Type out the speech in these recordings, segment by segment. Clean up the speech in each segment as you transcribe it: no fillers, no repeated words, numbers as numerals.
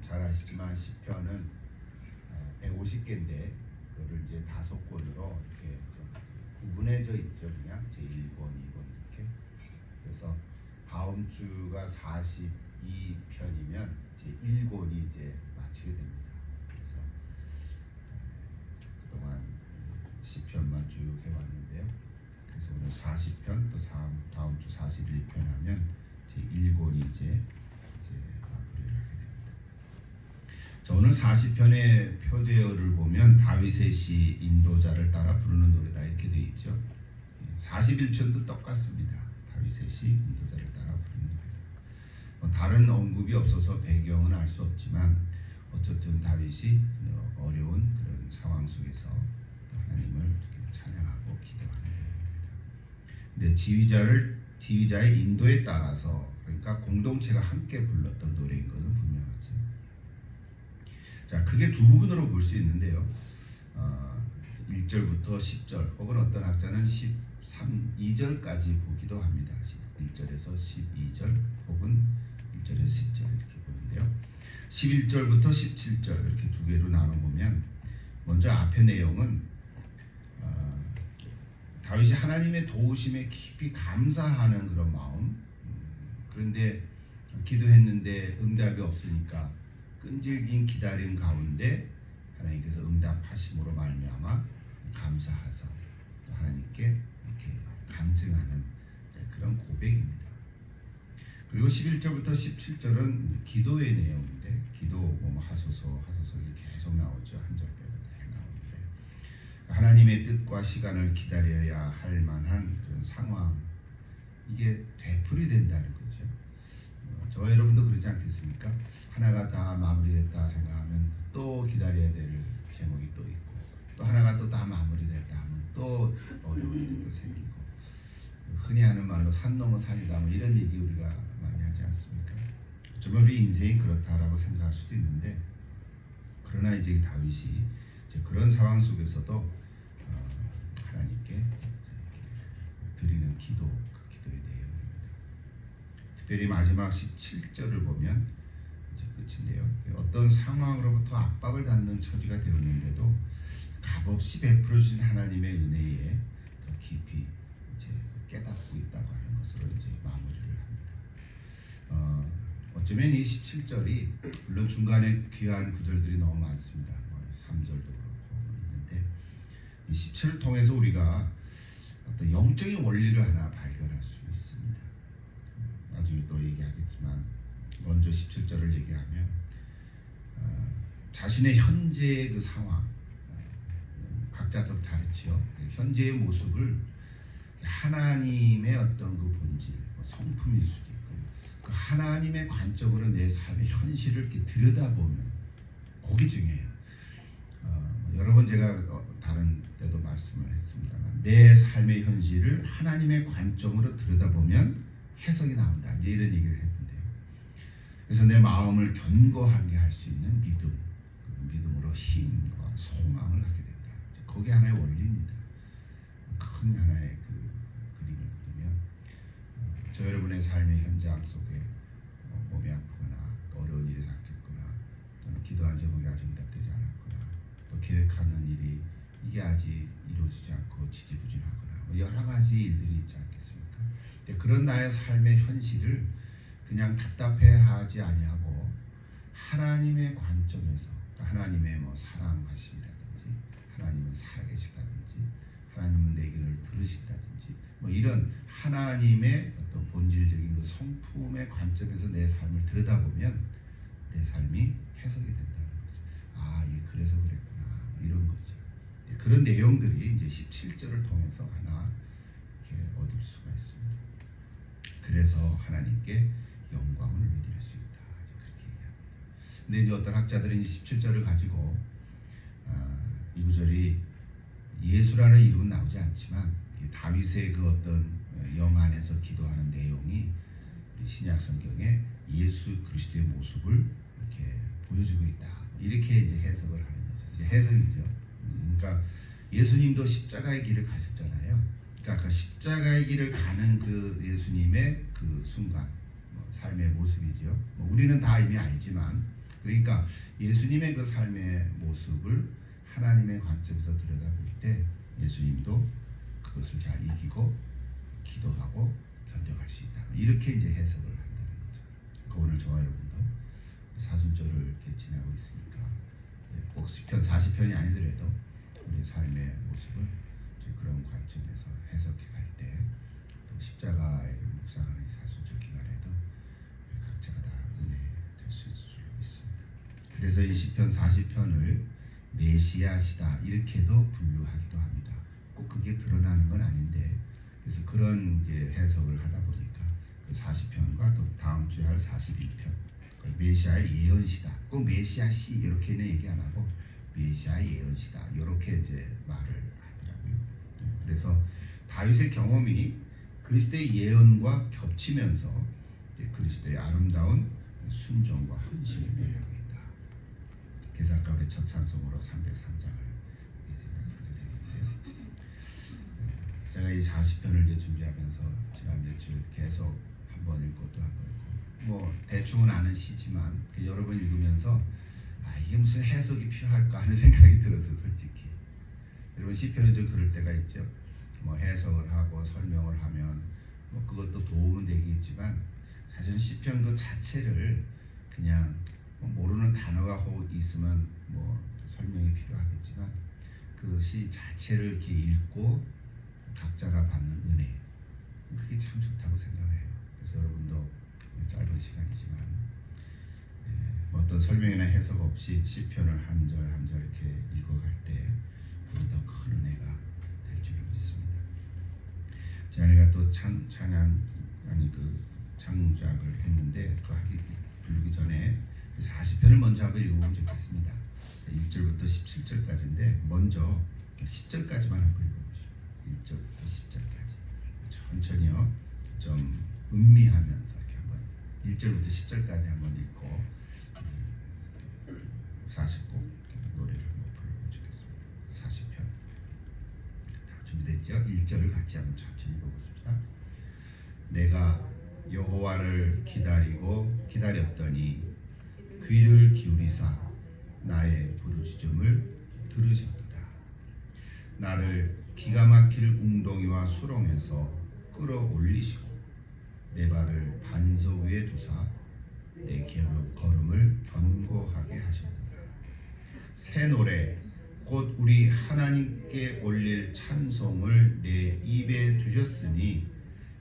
잘 아시지만 시편은 150개인데 그거를 이제 5권으로 이렇게 좀 구분해져 있죠. 그냥 제1권, 2권 이렇게. 그래서 다음 주가 42편이면 제1권이 이제 마치게 됩니다. 그래서 그동안 시편만 쭉 해왔는데요. 그래서 오늘 40편 또 다음 주 41편 하면 제1권이 이제 마무리를 하게 됩니다. 자, 오늘 40편의 표제어를 보면 다윗의 시 인도자를 따라 부르는 노래다 이렇게 되어 있죠. 41편도 똑같습니다. 다윗의 시 인도자를 따라 부르는 노래다. 다른 언급이 없어서 배경은 알 수 없지만 어쨌든 다윗이 어려운 그런 상황 속에서 하나님을 이렇게 찬양하고 기도하는 내용입니다. 근데 지휘자의 인도에 따라서, 그러니까 공동체가 함께 불렀던 노래인 것은 분명하죠. 자, 크게 두 부분으로 볼 수 있는데요. 1절부터 10절 혹은 어떤 학자는 2절까지 보기도 합니다. 1절에서 12절 혹은 1절에서 10절 이렇게 보는데요. 11절부터 17절 이렇게 두 개로 나눠보면, 먼저 앞의 내용은 다윗이 하나님의 도우심에 깊이 감사하는 그런 마음, 그런데 기도했는데 응답이 없으니까 끈질긴 기다림 가운데 하나님께서 응답하심으로 말미암아 감사하사 또 하나님께 이렇게 간증하는 그런 고백입니다. 그리고 11절부터 17절은 기도의 내용인데, 기도 하소서 이렇게 계속 나오죠. 한 절 빼고 다 나오는데, 하나님의 뜻과 시간을 기다려야 할 만한 그런 상황, 이게 되풀이된다는 거죠. 저와 여러분도 그렇지 않겠습니까? 하나가 다 마무리됐다 생각하면 또 기다려야 될 제목이 또 있고, 또 하나가 또 다 마무리됐다 하면 또 어려운 일이 또 생기고, 흔히 하는 말로 산 넘어 산이다 이런 얘기 우리가 많이 하지 않습니까? 정말 우리 인생이 그렇다라고 생각할 수도 있는데, 그러나 이제 다윗이 이제 그런 상황 속에서도 하나님께 드리는 기도, 그 기도의 내용입니다. 특별히 마지막 17절을 보면 이제 끝인데요. 어떤 상황으로부터 압박을 받는 처지가 되었는데도 값없이 베풀어 주신 하나님의 은혜에 더 깊이 이제 깨닫고 있다고 하는 것으로 이제 마무리를 합니다. 어쩌면 이 17절이, 물론 중간에 귀한 구절들이 너무 많습니다. 3절도 그렇고 있는데, 이 17을 통해서 우리가 어떤 영적인 원리를 하나 발견할 수 있습니다. 나중에 또 얘기하겠지만 먼저 17절을 얘기하면 자신의 현재의 그 상황, 각자 좀 다르지요. 현재의 모습을 하나님의 어떤 그 본질, 성품일 수도 있고, 그 하나님의 관점으로 내 삶의 현실을 이렇게 들여다보면 그게 중요해요. 여러 번 제가 다른 때도 말씀을 했습니다만, 내 삶의 현실을 하나님의 관점으로 들여다보면 해석이 나온다, 이제 이런 얘기를 했는데요. 그래서 내 마음을 견고하게 할 수 있는 믿음으로 힘과 소망을 갖게 된다. 그게 하나의 원리입니다. 큰 하나의 그 그림을 그리면 저 여러분의 삶의 현장 속에 몸이 아프거나 또 어려운 일이 생겼거나, 또는 기도한 제목이 아직 응답되지 않았거나, 또 계획하는 일이 이게 아직 이루어지지 않고 지지부진하거나 여러 가지 일들이 있지 않겠습니까? 그런 나의 삶의 현실을 그냥 답답해하지 아니하고 하나님의 관점에서, 하나님의 사랑하심이라든지, 하나님은 살아계시다든지, 하나님은 내 얘기를 들으신다든지, 이런 하나님의 어떤 본질적인 그 성품의 관점에서 내 삶을 들여다보면 내 삶이 해석이 된다는 거죠. 아, 이게 그래서 그랬구나, 이런 거죠. 그런 내용들이 이제 17절을 통해서 하나 이렇게 얻을 수가 있습니다. 그래서 하나님께 영광을 올려드릴 수 있다, 그렇게 얘기합니다. 근데 이제 어떤 학자들은 17절을 가지고 이 구절이 예수라는 이름은 나오지 않지만 다윗의 그 어떤 영 안에서 기도하는 내용이 신약 성경에 예수 그리스도의 모습을 이렇게 보여주고 있다, 이렇게 이제 해석을 하는 거죠. 이제 해석이죠. 그러니까 예수님도 십자가의 길을 가셨잖아요. 그러니까 그 십자가의 길을 가는 그 예수님의 그 순간, 삶의 모습이죠. 우리는 다 이미 알지만 그러니까 예수님의 그 삶의 모습을 하나님의 관점에서 들여다볼 때 예수님도 그것을 잘 이기고 기도하고 견뎌갈 수 있다. 이렇게 이제 해석을 한다는 거죠. 그러니까 오늘 저와 여러분도 사순절을 이렇게 지나고 있으니까 꼭 시편 40편이 아니더라도 우리 삶의 모습을 그런 관점에서 해석해 갈 때 또 십자가의 묵상하는 사순절 기간에도 각자가 다 은혜 될 수 있을 줄 믿습니다. 그래서 이 시편 40편을 메시아시다 이렇게도 분류하기도 합니다. 꼭 그게 드러나는 건 아닌데 그래서 그런 이제 해석을 하다 보니까 그 40편과 또 다음 주에 할 42편 메시아의 예언시다. 꼭 메시아시 이렇게는 얘기 안 하고 메시아의 예언시다 이렇게 이제 말을 하더라고요. 그래서 다윗의 경험이 그리스도의 예언과 겹치면서 이제 그리스도의 아름다운 순종과 헌신을 묘사하고 있다. 그래서 아까 우리 첫 찬송으로 303장을 부르게 되는데요. 제가 이 40편을 이제 준비하면서 지난 며칠 계속 한 번 읽고 또 한 번 읽고 뭐 대충은 아는 시지만 여러 번 읽으면서 이게 무슨 해석이 필요할까 하는 생각이 들어서 솔직히 여러분 시편은 좀 그럴 때가 있죠. 뭐 해석을 하고 설명을 하면 뭐 그것도 도움은 되겠지만 사실 시편 그 자체를 그냥 뭐 모르는 단어가 혹 있으면 뭐 설명이 필요하겠지만 그 시 자체를 이렇게 읽고 각자가 받는 은혜 그게 참 좋다고 생각해요. 그래서 여러분도 짧은 시간이지만 어떤 설명이나 해석 없이 시편을 한 절 한 절 이렇게 읽어갈 때 더 큰 은혜가 될 줄 믿습니다. 제가 또 찬양 아니 그 창작을 했는데 그 하기 부르기 전에 40편을 먼저 한번 읽어보면 좋겠습니다. 1절부터 17절까지인데 먼저 10절까지만 한번 읽어보시죠. 1절부터 10절까지 천천히요. 좀 음미하면서 이렇게 한번 1절부터 10절까지 한번 읽고 40곡 노래를 한번 불러보면 좋겠습니다. 40편 다 준비됐죠? 1절을 같이 한번 천천히 읽어보겠습니다. 내가 여호와를 기다렸더니 귀를 기울이사 나의 부르짖음을 들으셨도다. 나를 기가 막힐 웅덩이와 수렁에서 끌어올리시고 내 발을 반석 위에 두사 내 걸음을 견고하게 하셨도다. 새 노래 곧 우리 하나님께 올릴 찬송을 내 입에 두셨으니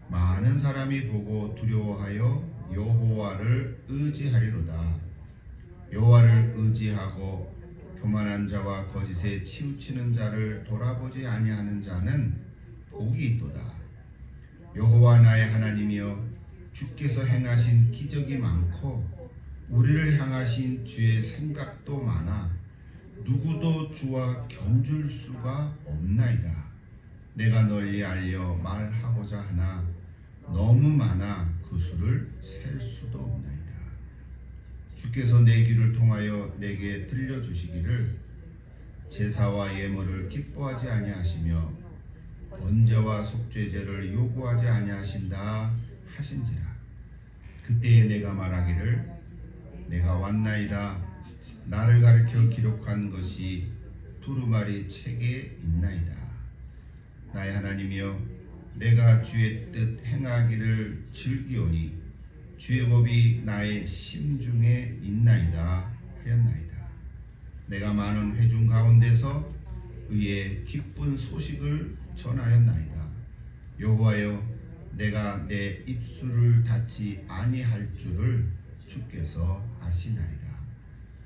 많은 사람이 보고 두려워하여 여호와를 의지하리로다. 여호와를 의지하고 교만한 자와 거짓에 치우치는 자를 돌아보지 아니하는 자는 복이 있도다. 여호와 나의 하나님이여 주께서 행하신 기적이 많고 우리를 향하신 주의 생각도 많아 누구도 주와 견줄 수가 없나이다. 내가 널리 알려 말하고자 하나 너무 많아 그 수를 셀 수도 없나이다. 주께서 내 귀를 통하여 내게 들려주시기를 제사와 예물을 기뻐하지 아니하시며 번제와 속죄제를 요구하지 아니하신다 하신지라. 그때에 내가 말하기를 내가 왔나이다. 나를 가리켜 기록한 것이 두루마리 책에 있나이다. 나의 하나님이여 내가 주의 뜻 행하기를 즐기오니 주의 법이 나의 심중에 있나이다 하였나이다. 내가 많은 회중 가운데서 의의 기쁜 소식을 전하였나이다. 여호와여 내가 내 입술을 닫지 아니할 줄을 주께서 아시나이다.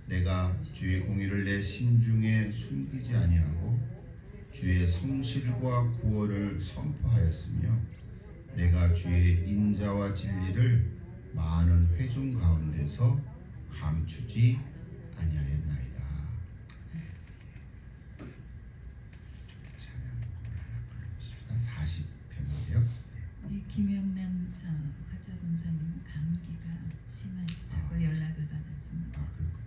내가 주의 공의를 내 심중에 숨기지 아니하고 주의 성실과 구원을 선포하였으며 내가 주의 인자와 진리를 많은 회중 가운데서 감추지 아니하였나이다. 찬양 하나 불러보십니다. 40편인데요. 네, 김영남 화자 권사님 감기가 심하시다고 연락을 받았습니다. 그렇군요.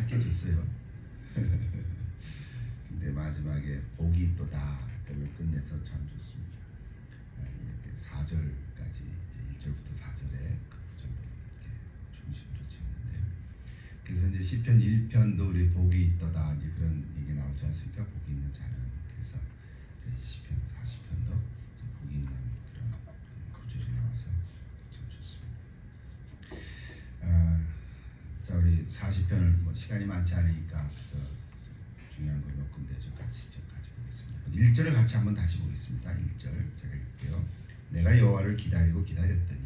약해졌어요. 근데 마지막에 복이 있도다 별로 끝내서 참 좋습니다. 이렇게 4절까지 이제 1절부터 4절에 그 구절로 이렇게 중심으로 지었는데, 그래서 이제 시편 1편도 우리 복이 있도다 이제 그런 얘기 나오지 않습니까? 복이 있는 자는. 그래서 시편 40편도 복이 있는 그런 구절이 나와서 참 좋습니다. 자, 우리 40편을 뭐 시간이 많지 않으니까 중요한 거 몇 군데 좀 같이 보겠습니다. 1절을 같이 한번 다시 보겠습니다. 1절 제가 읽게요. 내가 여호와를 기다리고 기다렸더니.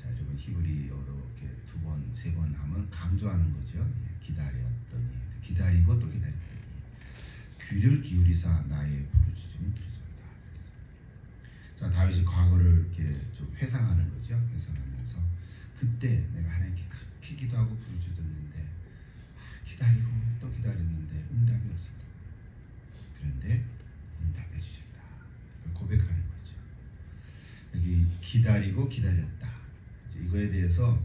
자, 여러분 히브리어로 이렇게 두 번, 세 번 하면 강조하는 거죠. 예, 기다렸더니, 기다리고 또 기다렸더니 귀를 기울이사 나의 부르짖음을 들으셨다. 자, 다윗이 과거를 이렇게 좀 회상하는 거죠. 회상하면서 그때 내가 하나님께 그렇게 기도하고 부르짖었는데 기다리고 또 기다렸는데 응답이 없었다. 그런데 응답해 주셨다. 그걸 고백하는 거죠. 여기 기다리고 기다렸다. 이거에 대해서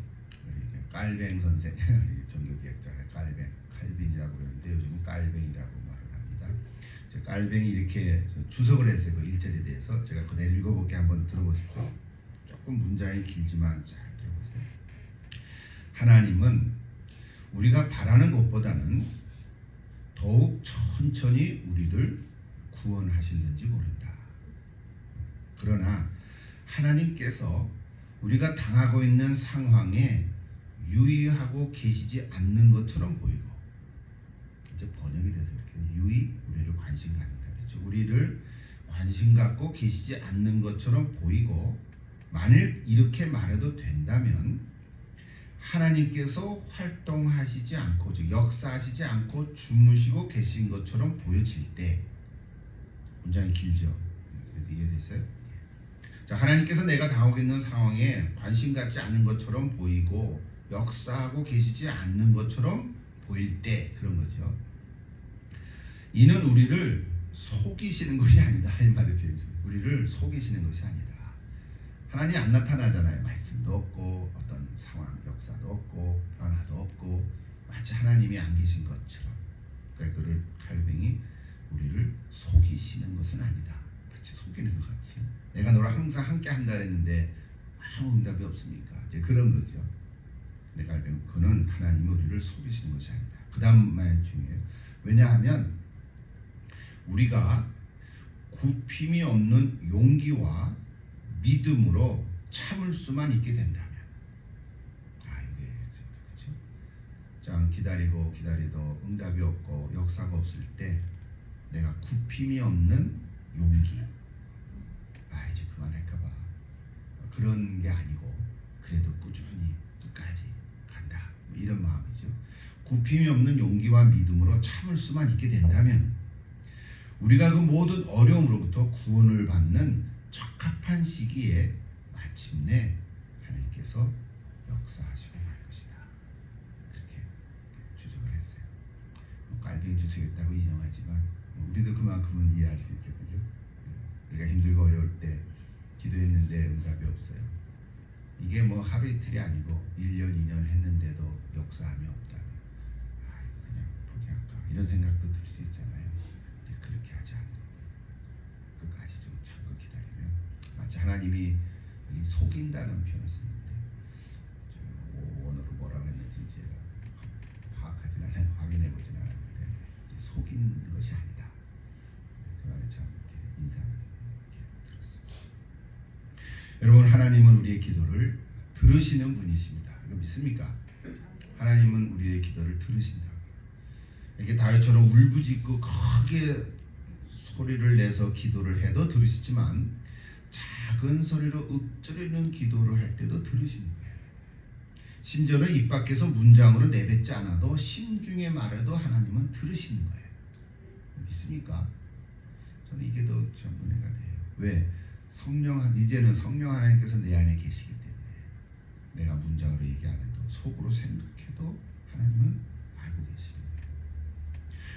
우리 깔뱅 선생, 우리 종교개혁자가 칼빈이라고 그러는데 요즘은 깔뱅이라고 말을 합니다. 깔뱅이 이렇게 주석을 했어요. 그 1절에 대해서 제가 그대로 읽어볼게. 한번 들어보십시오. 조금 문장이 길지만 잘 들어보세요. 하나님은 우리가 바라는 것보다는 더욱 천천히 우리를 구원하시는지 모른다. 그러나 하나님께서 우리가 당하고 있는 상황에 유의하고 계시지 않는 것처럼 보이고, 이제 번역이 돼서 이렇게 유의, 우리를 관심 갖는다 그랬죠. 우리를 관심 갖고 계시지 않는 것처럼 보이고, 만일 이렇게 말해도 된다면 하나님께서 활동하시지 않고, 즉 역사하시지 않고 주무시고 계신 것처럼 보여질 때, 문장이 길죠. 그래도 이해됐어요? 자, 하나님께서 내가 당하고 있는 상황에 관심 갖지 않는 것처럼 보이고 역사하고 계시지 않는 것처럼 보일 때, 그런 거죠. 이는 우리를 속이시는 것이 아니다, 이 말이죠. 우리를 속이시는 것이 아니다. 하나님이 안 나타나잖아요. 말씀도 없고 어떤 상황, 역사도 없고 변화도 없고 마치 하나님이 안 계신 것처럼. 그러니까 그를 칼뱅이 우리를 속이시는 것은 아니다. 마치 속이는 것 같이. 내가 너랑 항상 함께 한다 했는데 아무 응답이 없으니까 이제 그런 거죠. 내가 그는 하나님이 우리를 속이시는 것이 아니다. 그 다음 말이 중요해요. 왜냐하면 우리가 굽힘이 없는 용기와 믿음으로 참을 수만 있게 된다면, 이게 그렇죠. 자, 기다리고 기다리도 응답이 없고 역사가 없을 때 내가 굽힘이 없는 용기, 이제 그만할까봐 그런 게 아니고 그래도 꾸준히 끝까지 간다, 이런 마음이죠. 굽힘이 없는 용기와 믿음으로 참을 수만 있게 된다면 우리가 그 모든 어려움으로부터 구원을 받는 적합한 시기에 마침내 하나님께서 역사하시고 말 것이다. 그렇게 주장을 했어요. 깔뱅이 주석했다고 인용하지만 우리도 그만큼은 이해할 수 있죠, 그죠? 우리가 힘들고 어려울 때 기도했는데 응답이 없어요. 이게 뭐 하루 이틀이 아니고 1년, 2년 했는데도 역사함이 없다면 그냥 포기할까, 이런 생각도 들 수 있잖아요. 근데 그렇게 하지 않고 끝까지 좀 참고 기다리면, 마치 하나님이 속인다는 표현을 쓰는데 원어로 뭐라고 했는지 제가 파악하진 않아요. 확인해 보진 않았는데 속이는 것이 아니다. 그 말에 참 이렇게 인상 들었어요. 여러분, 하나님은 우리의 기도를 들으시는 분이십니다. 이거 믿습니까? 하나님은 우리의 기도를 들으신다. 이렇게 다윗처럼 울부짖고 크게 소리를 내서 기도를 해도 들으시지만 작은 소리로 읊조리는 기도를 할 때도 들으시는 거예요. 심지어는 입 밖에서 문장으로 내뱉지 않아도 심중에 말해도 하나님은 들으시는 거예요. 믿습니까? 저는 이게 더 참 은혜가 돼요. 왜? 이제는 성령 하나님께서 내 안에 계시기 때문에 내가 문장으로 얘기 안 해도 속으로 생각해도 하나님은 알고 계십니다.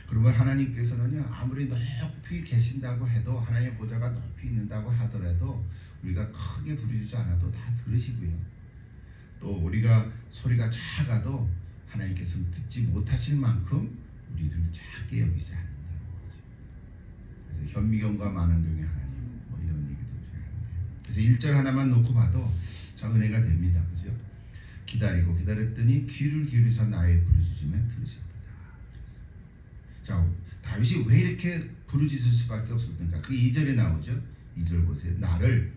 그러면 하나님께서는요, 아무리 높이 계신다고 해도, 하나님의 보좌가 높이 있는다고 하더라도 우리가 크게 부르짖지 않아도 다 들으시고요. 또 우리가 소리가 작아도 하나님께서는 듣지 못하실 만큼 우리를 작게 여기지 않는다는 거죠. 그래서 현미경과 만원경의 하나님 뭐 이런 얘기도 우리가 하는데, 그래서 1절 하나만 놓고 봐도 참 은혜가 됩니다. 그죠? 기다리고 기다렸더니 귀를 기울이사 나의 부르짖음에 들으셨도다. 자, 다윗이 왜 이렇게 부르짖을 수밖에 없었는가? 그 2절에 나오죠. 2절 보세요. 나를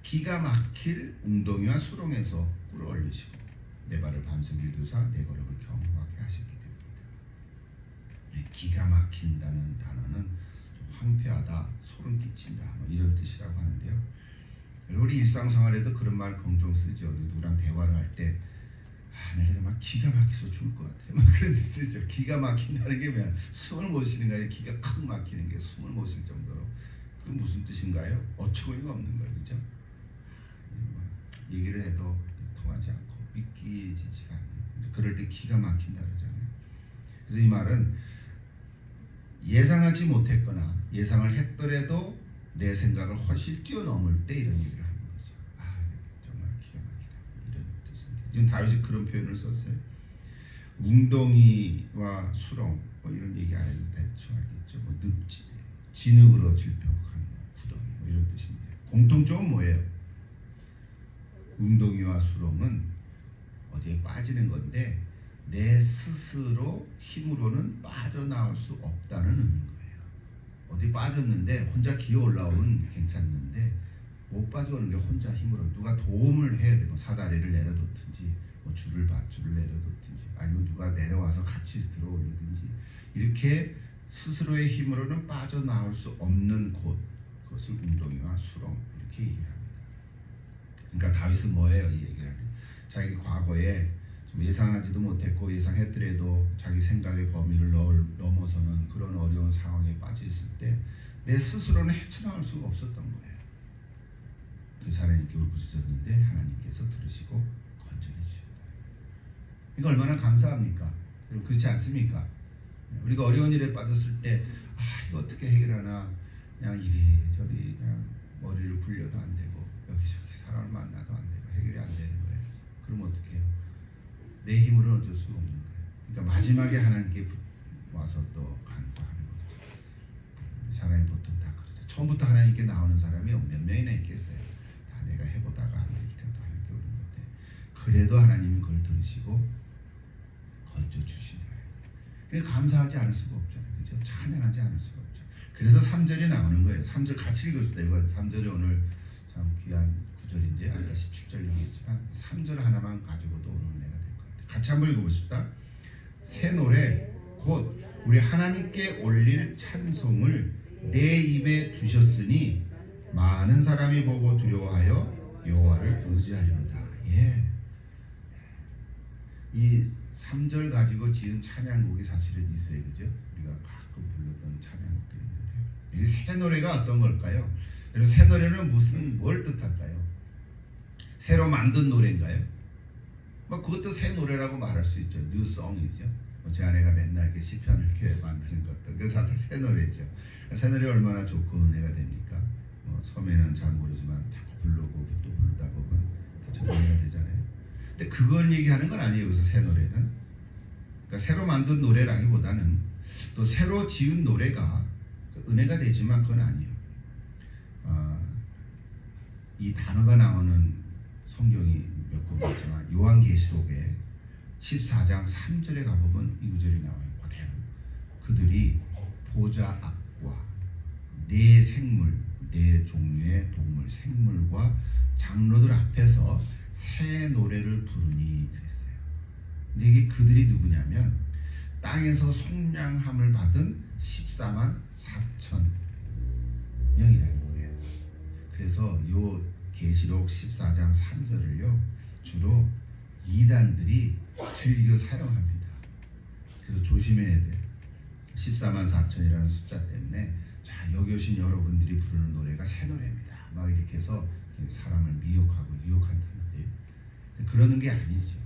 기가 막힐 웅덩이와 수렁에서 끌어올리시고 내 발을 반석에 두사 내 걸음을 견고하게 하셨기 때문이다. 기가 막힌다는 단어는 황폐하다, 소름 끼친다 뭐 이런 뜻이라고 하는데요. 우리 일상생활에도 그런 말 종종 쓰죠. 우리 누구랑 대화를 할 때 내가 막 기가 막혀서 죽을 것 같아. 막 그런 뜻이죠. 기가 막힌다는 게 뭐야? 숨을 못 쉬는 거예요. 기가 칵 막히는 게 숨을 못 쉴 정도로. 그게 무슨 뜻인가요? 어처구니가 없는 거예요. 그죠? 얘기를 해도 통하지 않고 믿기지가 않는. 그럴 때 기가 막힌다 그러잖아요. 그래서 이 말은 예상하지 못했거나 예상을 했더라도 내 생각을 훨씬 뛰어넘을 때 이런 얘기를 하는 거죠. 정말 기가 막히다 이런 뜻인데, 지금 다윗이 그런 표현을 썼어요. 웅덩이와 수렁 뭐 이런 얘기 안 해도 대충 알겠죠. 뭐 늪지, 진흙으로 질벽한 구덩이 뭐 이런 뜻인데, 공통점은 뭐예요? 웅덩이와 수렁은 어디에 빠지는 건데 내 스스로 힘으로는 빠져나올 수 없다는 의미인 거예요. 어디 빠졌는데 혼자 기어 올라오면 괜찮는데 못 빠져오는 게 혼자 힘으로 누가 도움을 해야 되고, 사다리를 내려놓든지 뭐 줄을 내려놓든지 아니면 누가 내려와서 같이 들어올리든지, 이렇게 스스로의 힘으로는 빠져나올 수 없는 곳, 그것을 웅덩이와 수렁 이렇게 얘기를 합니다. 그러니까 다윗은 뭐예요? 이 얘기를 하는, 자기 과거에 좀 예상하지도 못했고 예상했더라도 자기 생각의 범위를 넘어서는 그런 어려운 상황에 빠져 있을 때 내 스스로는 헤쳐나올 수가 없었던 거예요. 그 사람이 울부짖었는데 하나님께서 들으시고 건져내 주셨다. 이거 얼마나 감사합니까? 여러분 그렇지 않습니까? 우리가 어려운 일에 빠졌을 때 이거 어떻게 해결하나, 그냥 이리저리 그냥 머리를 굴려도 안 되고 여기저기 사람을 만나도 안 되고 해결이 안 되는 거예요. 그럼 어떻게 해요? 내 힘으로는 어쩔 수가 없는 거예요. 그러니까 마지막에 하나님께 와서 또 간구하는 거죠. 사람이 보통 다 그러죠. 처음부터 하나님께 나오는 사람이 몇 명이나 있겠어요. 다 내가 해보다가 안 되니까 또 하나님께 오는 건데, 그래도 하나님이 그걸 들으시고 건져 주신 거예요. 그러니까 감사하지 않을 수가 없잖아요. 그죠? 찬양하지 않을 수가 없죠. 그래서 3절이 나오는 거예요. 3절 같이 읽읍시다. 이거 3절이 오늘 참 귀한 구절인데, 아까 17절 얘기했지만 3절 하나만 가지고도 오늘 은혜가 될 것 같아요. 같이 한번 읽어보십시다. 새 노래 곧 우리 하나님께 올릴 찬송을 내 입에 두셨으니 많은 사람이 보고 두려워하여 여호와를 의지하리로다. 예. 이 3절 가지고 지은 찬양곡이 사실은 있어요. 그죠? 우리가 가끔 불렀던 찬양곡들이 있는데, 이 새 노래가 어떤 걸까요? 여러분 새 노래는 뭘 뜻할까요? 새로 만든 노래인가요? 뭐 그것도 새 노래라고 말할 수 있죠. 뉴송이죠. 제 아내가 맨날 이렇게 시편을 이렇게 만드는 것도 그래서 새 노래죠. 새 노래 얼마나 좋고 은혜가 됩니까? 처음에는 잘 모르지만 자꾸 부르고 또 부르다 보면 좀 은혜가 되잖아요. 근데 그걸 얘기하는 건 아니에요. 그래서 새 노래는, 그러니까 새로 만든 노래라기보다는 또 새로 지은 노래가 은혜가 되지만 그건 아니에요. 이 단어가 나오는 성경이 몇 권 있지만 요한계시록에 14장 3절에 가보면 이 구절이 나와요. 그대로 그들이 보좌 앞과 네 생물, 네 종류의 동물, 생물과 장로들 앞에서 새 노래를 부르니 그랬어요. 근데 이게 그들이 누구냐면 땅에서 속량함을 받은 14만 4천 명이라는 거예요. 그래서 요 계시록 14장 3절을요 주로 이단들이 즐겨 사용합니다. 그래서 조심해야 돼. 14만 4천이라는 숫자 때문에 자 여기 오신 여러분들이 부르는 노래가 새 노래입니다. 막 이렇게 해서 사람을 미혹하고 유혹한다는데, 그러는 게 아니죠.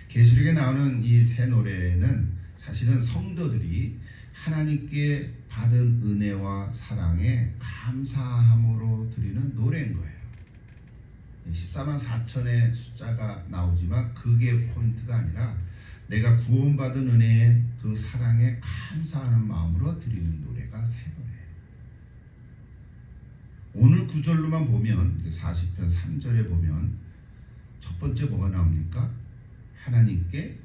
계시록에 나오는 이 새 노래는 사실은 성도들이 하나님께 받은 은혜와 사랑에 감사함으로 드리는 노래인 거예요. 14만 4천의 숫자가 나오지만 그게 포인트가 아니라 내가 구원받은 은혜의 그 사랑에 감사하는 마음으로 드리는 노래가 새 노래예요. 오늘 구절로만 보면 40편 3절에 보면 첫 번째 뭐가 나옵니까? 하나님께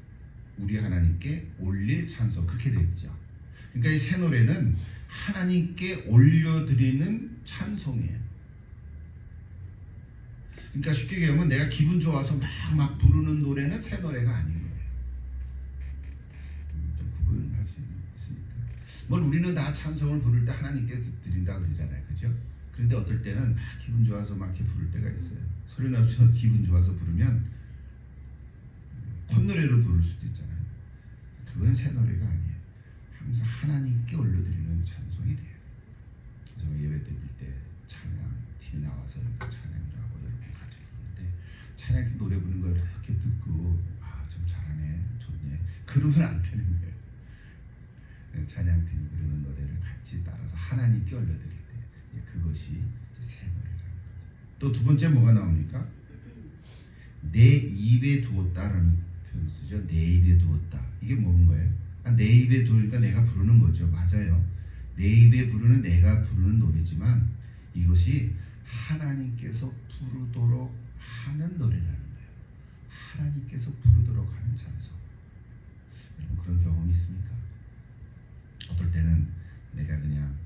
우리 하나님께 올릴 찬송 그렇게 되어 있죠. 그러니까 이 새 노래는 하나님께 올려드리는 찬송이에요. 그러니까 쉽게 얘기하면 내가 기분 좋아서 막 부르는 노래는 새 노래가 아닌 거예요. 좀 구분할 수 있습니까? 뭘 우리는 다 찬송을 부를 때 하나님께 드린다 그러잖아요, 그죠? 그런데 어떨 때는 기분 좋아서 막 이렇게 부를 때가 있어요. 소리 나면서 기분 좋아서 부르면 콧노래로 부를 수도 있잖아요. 그건 새 노래가 아니에요. 항상 하나님께 올려드리는 찬송이 돼요. 제가 예배 드릴 때 찬양 팀이 나와서 찬양도 하고 여러분 같이 부르는데 찬양 팀 노래 부르는 거 이렇게 듣고 좀 잘하네, 좋네. 그러면 안 되는 거예요. 찬양 팀이 부르는 노래를 같이 따라서 하나님께 올려드릴 때 그것이 새 노래라는 거죠. 또 두 번째 뭐가 나옵니까? 내 입에 두었다라는 표현을 쓰죠. 내 입에 두었다. 이게 뭔 거예요? 내 입에 두니까 내가 부르는 거죠. 맞아요. 내 입에 부르는 내가 부르는 노래지만 이것이 하나님께서 부르도록 하는 노래라는 거예요. 하나님께서 부르도록 하는 찬송. 여러분 그런 경험 있습니까? 어떨 때는 내가 그냥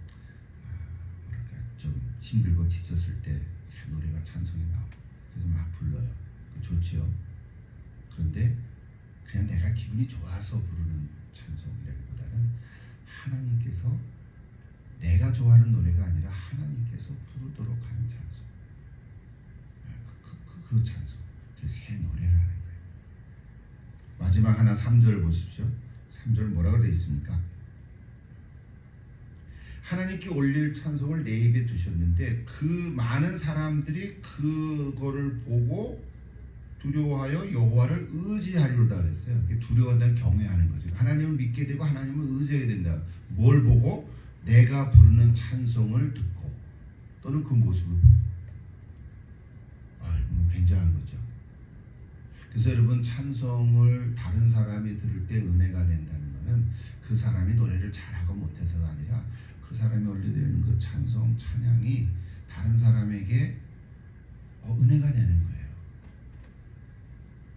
뭐랄까 좀 힘들고 지쳤을 때 노래가 찬송이 나와. 그래서 막 불러요. 좋지요. 그런데 그냥 내가 기분이 좋아서 부르는 찬송이라기보다는 하나님께서 내가 좋아하는 노래가 아니라 하나님께서 부르도록 하는 찬송. 그 찬송. 그게 새 노래라는 거예요. 마지막 하나 3절 보십시오. 3절 뭐라고 되어 있습니까? 하나님께 올릴 찬송을 내 입에 두셨는데 그 많은 사람들이 그거를 보고 두려워하여 여호와를 의지하리로다 그랬어요. 두려워한다는 경외하는 거죠. 하나님을 믿게 되고 하나님을 의지해야 된다. 뭘 보고? 내가 부르는 찬송을 듣고 또는 그 모습을 보고. 굉장한 거죠. 그래서 여러분 찬송을 다른 사람이 들을 때 은혜가 된다는 것은 그 사람이 노래를 잘하고 못해서가 아니라 그 사람이 올려드리는 그 찬송, 찬양이 다른 사람에게 은혜가 되는 거예요.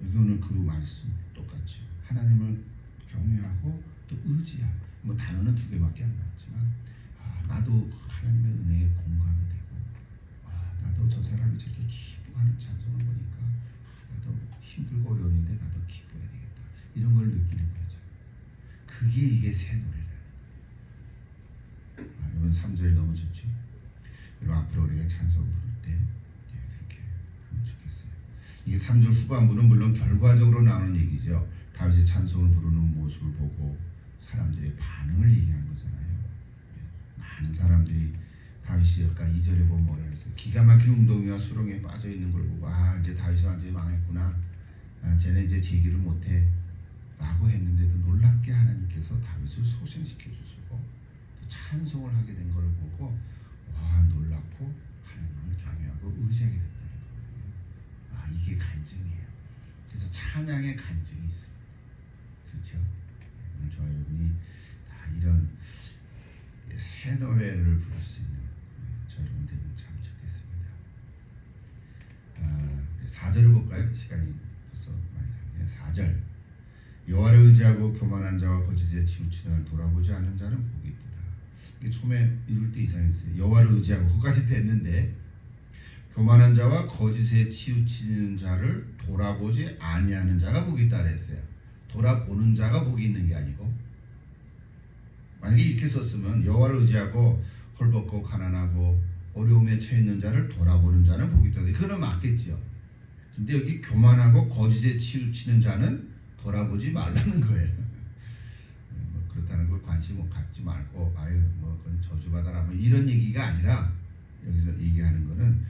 여기 오늘 그 말씀 똑같죠. 하나님을 경외하고 또 의지하고 뭐 단어는 두 개밖에 안 나왔지만 나도 하나님의 은혜에 공감이 되고 나도 저 사람이 저렇게 기뻐하는 찬송을 보니까 나도 힘들고 어려웠는데 나도 기뻐해야 되겠다. 이런 걸 느끼는 거죠. 그게 이게 새 노래라는 거예요. 여러분 3절 너무 좋죠. 여러분 앞으로 우리가 찬송 부를 때 그렇게 하면 좋겠어요. 이게 3절 후반부는 물론 결과적으로 나오는 얘기죠. 다윗이 찬송을 부르는 모습을 보고 사람들의 반응을 얘기한 거잖아요. 많은 사람들이 다윗이 아까 2절에 보면 뭐라 했어요? 기가 막힌 웅덩이와 수렁에 빠져 있는 걸 보고 이제 다윗이 완전히 망했구나. 쟤네 이제 제기를 못해 라고 했는데도 놀랍게 하나님께서 다윗을 소생시켜 주시고 또 찬송을 하게 된 걸 보고 놀랍고 하나님을 경외하고 의지하게 됐다는 거거든요. 이게 간증이에요. 그래서 찬양의 간증이 있어요. 그렇죠? 오늘 저와 여러분이 다 이런 새 노래를 부를 수 있는 저 여러분 되면 참 좋겠습니다. 4절을 볼까요? 시간이 벌써 많이 갔네요. 4절 여호와를 의지하고 교만한 자와 거짓에 치우치는 돌아보지 않는 자는 복이 있도다. 이게 처음에 읽을 때 이상했어요. 여호와를 의지하고 거기까지 됐는데 교만한 자와 거짓에 치우치는 자를 돌아보지 아니하는 자가 복이 있다 그랬어요. 돌아보는 자가 복이 있는 게 아니고, 만약에 이렇게 썼으면 여호와를 의지하고 헐벗고 가난하고 어려움에 처해 있는 자를 돌아보는 자는 복이 있다. 그건 맞겠지요. 근데 여기 교만하고 거짓에 치우치는 자는 돌아보지 말라는 거예요. 그렇다는 걸 관심 갖지 말고 그건 저주받아라 이런 얘기가 아니라 여기서 얘기하는 거는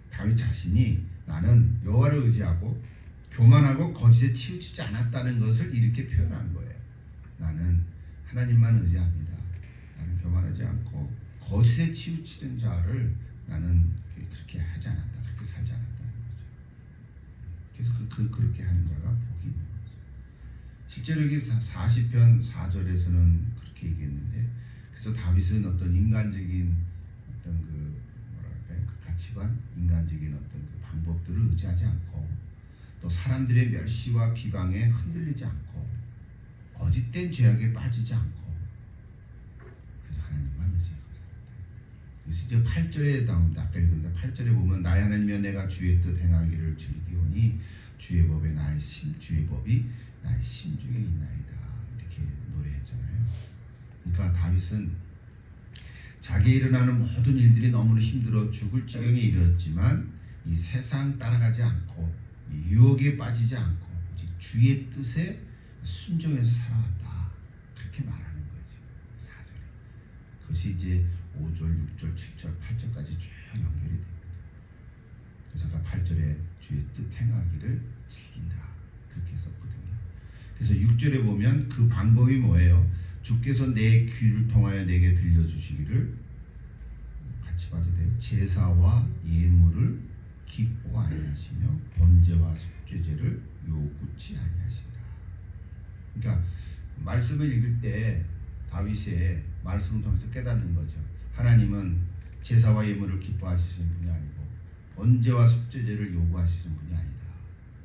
다윗 자신이 나는 여호와를 의지하고 교만하고 거짓에 치우치지 않았다는 것을 이렇게 표현한 거예요. 나는 하나님만 의지합니다. 나는 교만하지 않고 거짓에 치우치는 자를 나는 그렇게 하지 않았다. 그렇게 살지 않았다는 거죠. 그래서 그렇게 하는 자가 복이 있는 거죠. 실제로 여기 40편 4절에서는 그렇게 얘기했는데, 그래서 다윗은 어떤 인간적인 어떤 그 뭐랄까요, 그 가치관, 인간적인 어떤 그 방법들을 의지하지 않고, 또 사람들의 멸시와 비방에 흔들리지 않고, 거짓된 죄악에 빠지지 않고, 그래서 하나님만 의지하고 살았다. 그래서 이제 8절에 나옵니다. 아까 읽었는데 8절에 보면 나의 하나님이여 내가 주의 뜻 행하기를 즐기오니 주의 법이 나의 심중에 있나이다. 이렇게 노래했잖아요. 그러니까 다윗은 자기에 일어나는 모든 일들이 너무나 힘들어 죽을 지경에 이르렀지만 이 세상 따라가지 않고 이 유혹에 빠지지 않고 오직 주의 뜻에 순종해서 살아왔다. 그렇게 말하는 거죠. 4절에. 그것이 이제 5절, 6절, 7절, 8절까지 쭉 연결이 됩니다. 그래서 그 8절에 주의 뜻 행하기를 즐긴다. 그렇게 썼거든요. 그래서 6절에 보면 그 방법이 뭐예요? 주께서 내 귀를 통하여 내게 들려주시기를, 같이 봐도 돼요. 제사와 예물을 기뻐 아니하시며 번제와 속죄제를 요구치 아니하신다. 그러니까 말씀을 읽을 때 다윗의 말씀을 통해서 깨닫는 거죠. 하나님은 제사와 예물을 기뻐하시는 분이 아니고 번제와 속죄제를 요구하시는 분이 아니다.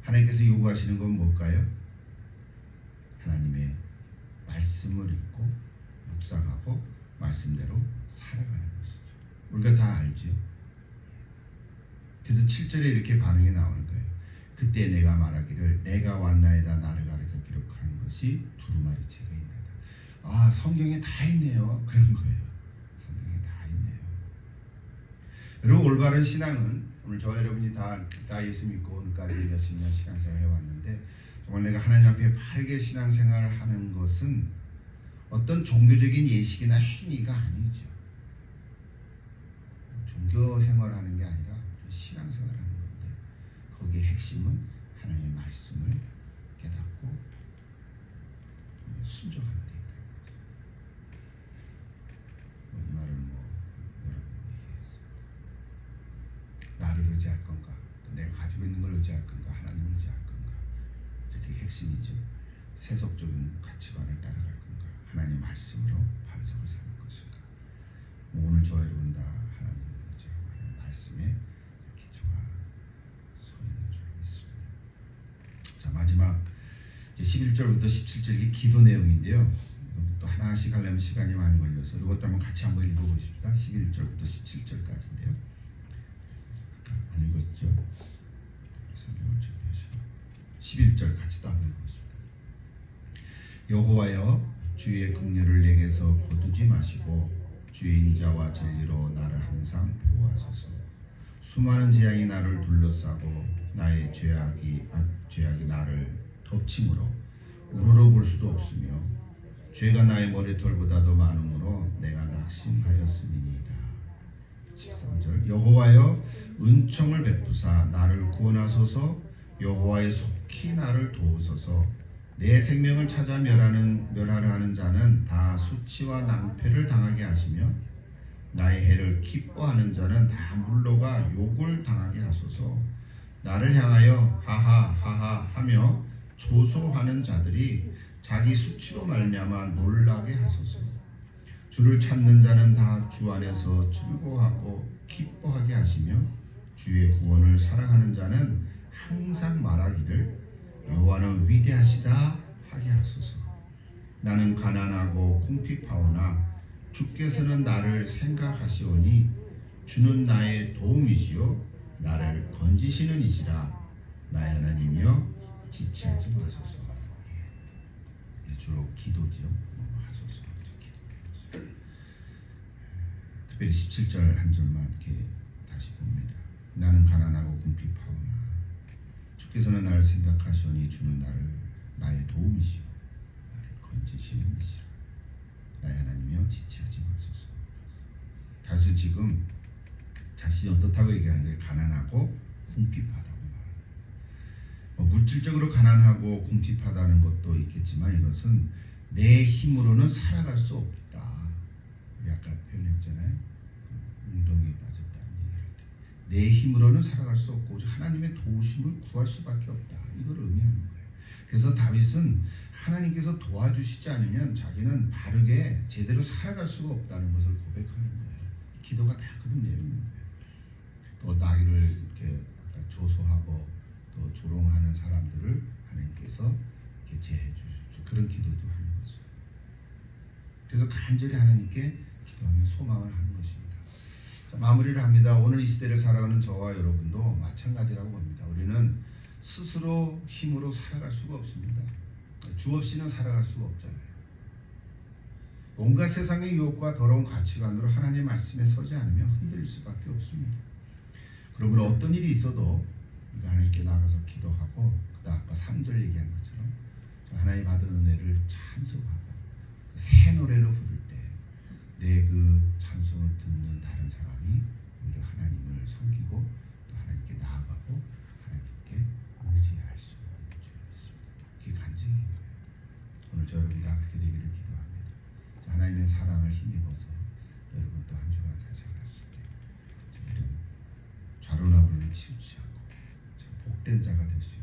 하나님께서 요구하시는 건 뭘까요? 하나님의 말씀을 읽고 묵상하고 말씀대로 살아가는 것이죠. 우리가 다 알죠. 그래서 7절에 이렇게 반응이 나오는 거예요. 그때 내가 말하기를 내가 왔나이다 나를 가리켜 기록한 것이 두루마리 책에 있나이다. 아, 성경에 다 있네요. 그런 거예요. 성경에 다 있네요. 여러분, 올바른 신앙은, 오늘 저 여러분이 다 예수 믿고 오늘까지 몇십 년 신앙생활을 해왔는데, 정말 내가 하나님 앞에 바르게 신앙생활을 하는 것은 어떤 종교적인 예식이나 행위가 아니죠. 종교 생활하는 게 아니라 신앙생활하는 건데, 거기에 핵심은 하나님의 말씀을 깨닫고 순종하는 데 있다. 이 말을 여러 번 얘기했습니다. 나를 의지할 건가, 또 내가 가지고 있는 걸 의지할 건가, 하나님을 의지할 건가. 그게 핵심이죠. 세속적인 가치관을 따라갈 건가, 하나님의 말씀으로 반석을 삼을 것인가. 오늘 저 여러분 다 하나님을 의지하고 하나님의 말씀에 기초가 서 있는 줄 믿습니다. 자, 마지막 11절부터 17절이 기도 내용인데요. 또 하나씩 하려면 시간이 많이 걸려서 이것도 한번 읽어보십시다. 11절부터 17절까지인데요. 안 읽었죠? 11절 같이 한번 읽어보십시다. 여호와여, 주의 긍휼을 내게서 거두지 마시고 주의 인자와 진리로 나를 항상 보호하소서. 수많은 재앙이 나를 둘러싸고 나의 죄악이 나를 덮침으로 우러러 볼 수도 없으며 죄가 나의 머리털보다도 많으므로 내가 낙심하였음이니이다. 13절 여호와여, 은총을 베푸사 나를 구원하소서. 여호와의 속히 나를 도우소서. 내 생명을 찾아 멸하려 하는 자는 다 수치와 낭패를 당하게 하시며 나의 해를 기뻐하는 자는 다 물러가 욕을 당하게 하소서. 나를 향하여 하하 하며 조소하는 자들이 자기 수치로 말미암아 놀라게 하소서. 주를 찾는 자는 다 주 안에서 즐거워하고 기뻐하게 하시며 주의 구원을 사랑하는 자는 항상 말하기를 여호와는 위대하시다 하게 하소서. 나는 가난하고 궁핍하오나 주께서는 나를 생각하시오니 주는 나의 도움이시요 나를 건지시는 이시라. 나의 하나님이여 지체하지 마소서. 주로 기도죠. 하소서. 특별히 17절 한 절만 이렇게 다시 봅니다. 나는 가난하고 궁핍하오나 주께서는 나를 생각하시오니 주는 나의 도움이시오 나를 건지시는 이시라. 나의 하나님이여 지체하지 마소서. 다시 지금 자신이 어떻다고 얘기하는 거예요? 가난하고 궁핍하다고 말합니다. 물질적으로 가난하고 궁핍하다는 것도 있겠지만 이것은 내 힘으로는 살아갈 수 없다. 우리 아까 표현했잖아요. 웅덩이에 빠졌다는 얘기할 때 내 힘으로는 살아갈 수 없고 오직 하나님의 도우심을 구할 수밖에 없다. 이걸 의미하는 거예요. 그래서 다윗은 하나님께서 도와주시지 않으면 자기는 바르게 제대로 살아갈 수가 없다는 것을 고백하는 거예요. 기도가 다 그런 내용인 거예요. 또 나귀를 이렇게 아까 조소하고 또 조롱하는 사람들을 하나님께서 이렇게 제해 주십시오. 그런 기도도 하는 거죠. 그래서 간절히 하나님께 기도하며 소망을 하는 것입니다. 자, 마무리를 합니다. 오늘 이 시대를 살아가는 저와 여러분도 마찬가지라고 봅니다. 우리는 스스로 힘으로 살아갈 수가 없습니다. 주 없이는 살아갈 수가 없잖아요. 온갖 세상의 유혹과 더러운 가치관으로 하나님의 말씀에 서지 않으면 흔들릴 수밖에 없습니다. 그러므로 어떤 일이 있어도 우리가 하나님께 나가서 기도하고 그다음 아까 3절 얘기한 것처럼 하나님 받은 은혜를 찬송하고 새 노래를 부를 때 내 그 찬송을 듣는 다른 사람이 오히려 하나님을 섬기고 또 하나님께 나아가고 하나님께 의지할 수 있는 줄 믿습니다. 그게 간증인 거예요. 오늘 저 여러분 다 그렇게 되기를 기도합니다. 자, 하나님의 사랑을 힘입어서 여러분 또 한 주간 살아갈 수 있게 이런 좌로나로를 치우치 않고 복된 자가 될 수 있게